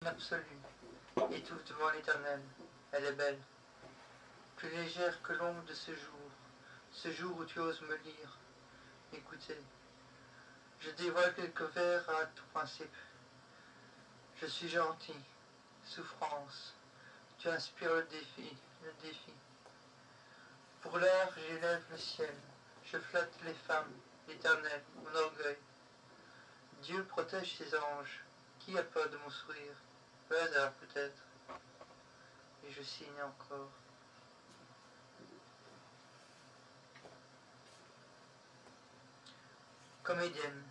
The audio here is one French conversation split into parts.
absolue, étouffe devant l'Éternel. Elle est belle, plus légère que l'ombre de ce jour où tu oses me lire. Écoutez, je dévoile quelques vers à tout principe. Je suis gentil, souffrance, tu inspires le défi. Pour l'art, j'élève le ciel, je flatte les femmes, l'Éternel, mon orgueil. Dieu protège ses anges, qui a peur de mon sourire? Le hasard peut-être. Et je signe encore. Comédienne,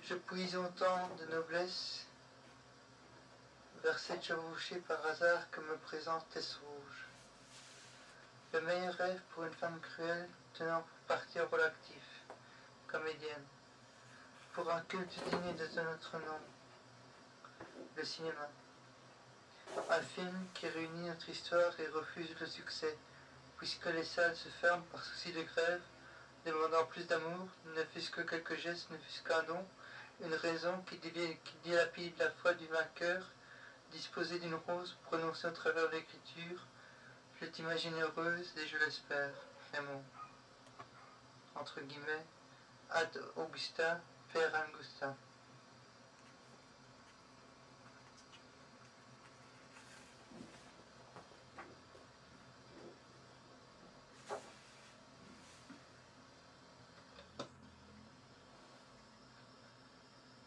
je puise autant de noblesse vers cette chevauchée par hasard que me présente Tess rouge. Le meilleur rêve pour une femme cruelle tenant pour partir rôle actif. Comédienne, pour un culte digne de notre nom. Le cinéma, un film qui réunit notre histoire et refuse le succès, puisque les salles se ferment par souci de grève, demandant plus d'amour, ne fût-ce que quelques gestes, ne fût-ce qu'un don, une raison qui dilapide la foi du vainqueur, disposée d'une rose prononcée au travers de l'écriture. Je t'imagine heureuse et je l'espère, Raymond. Entre guillemets, ad Augusta per Angusta.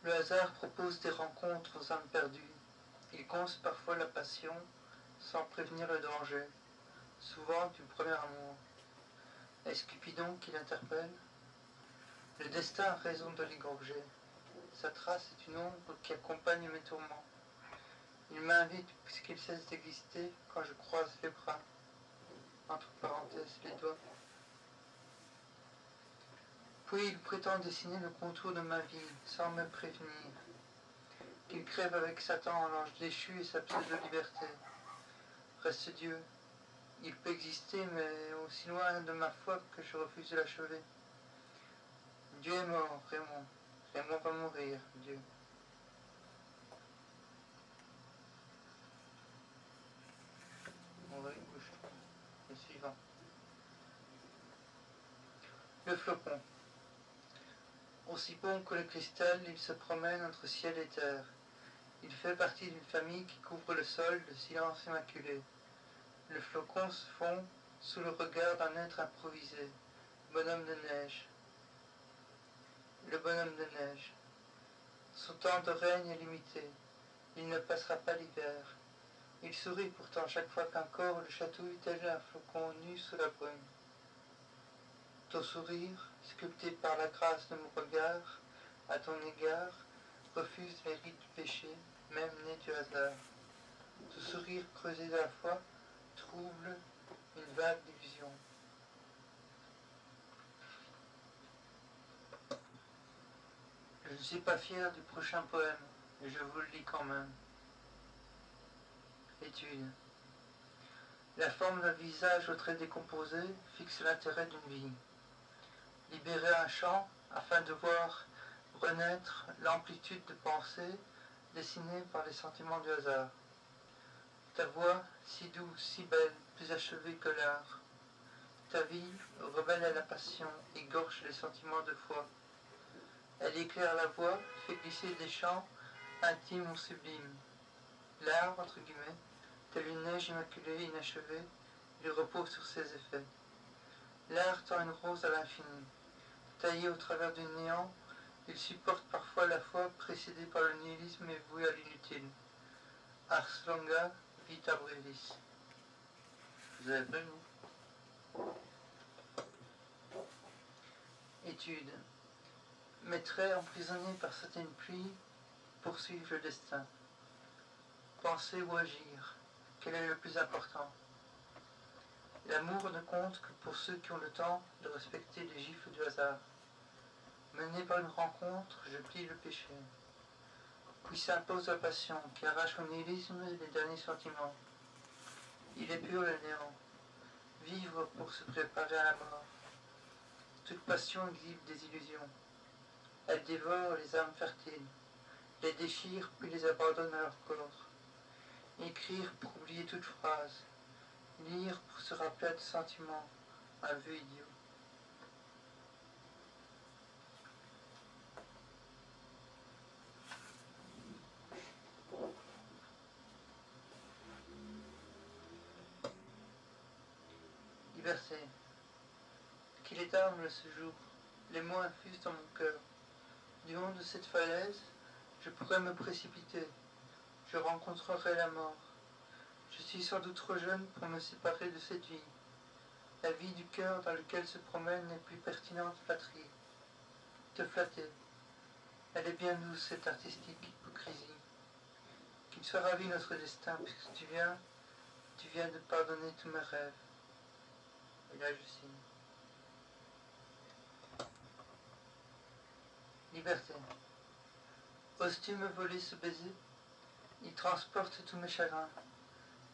Le hasard propose des rencontres aux âmes perdues. Il conce parfois la passion sans prévenir le danger, souvent du premier amour. Est-ce Cupidon qui l'interpelle? Le destin a raison de l'égorger. Sa trace est une ombre qui accompagne mes tourments. Il m'invite puisqu'il cesse d'exister quand je croise les bras, entre parenthèses les doigts. Puis il prétend dessiner le contour de ma vie sans me prévenir. Qu'il crève avec Satan en l'ange déchu et sa pseudo-liberté. Reste Dieu. Il peut exister, mais aussi loin de ma foi que je refuse de l'achever. Dieu est mort, Raymond. Raymond va mourir, Dieu. Le suivant. Le flocon. Aussi bon que le cristal, il se promène entre ciel et terre. Il fait partie d'une famille qui couvre le sol de silence immaculé. Le flocon se fond sous le regard d'un être improvisé, bonhomme de neige. Le bonhomme de neige. Son temps de règne est limité. Il ne passera pas l'hiver. Il sourit pourtant chaque fois qu'un corps le chatouille tel un flocon nu sous la brume. Ton sourire, sculpté par la grâce de mon regard, à ton égard, refuse les rites du péché, même né du hasard. Ce sourire creusé de la foi trouble une vague d'illusion. Je ne suis pas fier du prochain poème, mais je vous le lis quand même. Étude. La forme d'un visage au trait décomposé fixe l'intérêt d'une vie. Libérer un champ afin de voir renaître l'amplitude de pensée dessinée par les sentiments du hasard. Ta voix, si douce, si belle, plus achevée que l'art. Ta vie, rebelle à la passion, égorge les sentiments de foi. Elle éclaire la voix, fait glisser des chants intimes ou sublimes. L'art, entre guillemets, telle une neige immaculée, inachevée, il repose sur ses effets. L'art tend une rose à l'infini. Taillé au travers du néant, il supporte parfois la foi précédée par le nihilisme et voué à l'inutile. Ars longa, vita brevis. Vous avez vu, vous? Étude. Mes traits emprisonnés par certaines pluies poursuivent le destin. Penser ou agir, quel est le plus important? L'amour ne compte que pour ceux qui ont le temps de respecter les gifles du hasard. Mené par une rencontre, je plie le péché. Puis s'impose la passion qui arrache au nihilisme les derniers sentiments. Il est pur le néant. Vivre pour se préparer à la mort. Toute passion exhibe des illusions. Elle dévore les âmes fertiles. les déchire puis les abandonne à leur corps. Écrire pour oublier toute phrase. Lire pour se rappeler de sentiments. Un vœu idiot. Liberté. Qu'il est humble ce jour. Les mots infusent dans mon cœur. Du haut de cette falaise, je pourrais me précipiter. Je rencontrerai la mort. Je suis sans doute trop jeune pour me séparer de cette vie. La vie du cœur dans lequel se promène n'est plus pertinente flatterie. Te flatter. Elle est bien douce, cette artistique hypocrisie. Qu'il soit ravi notre destin, puisque tu viens de pardonner tous mes rêves. Et là je signe. Liberté. Oses-tu me voler ce baiser? Il transporte tous mes chagrins.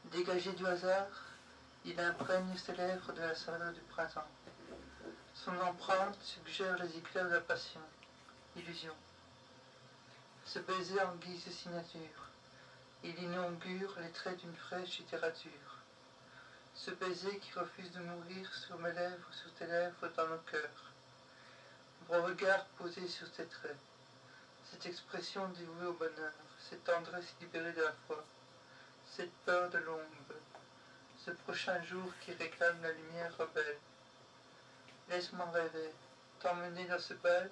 Dégagé du hasard, il imprègne ses lèvres de la saveur du printemps. Son empreinte suggère les éclairs de la passion. Illusion. Ce baiser en guise de signature. Il inaugure les traits d'une fraîche littérature. Ce baiser qui refuse de mourir sur mes lèvres, sur tes lèvres, dans nos cœurs. Mon regard posé sur tes traits. Cette expression dévouée au bonheur, cette tendresse libérée de la foi, cette peur de l'ombre, ce prochain jour qui réclame la lumière rebelle. Laisse-moi rêver, t'emmener dans ce bal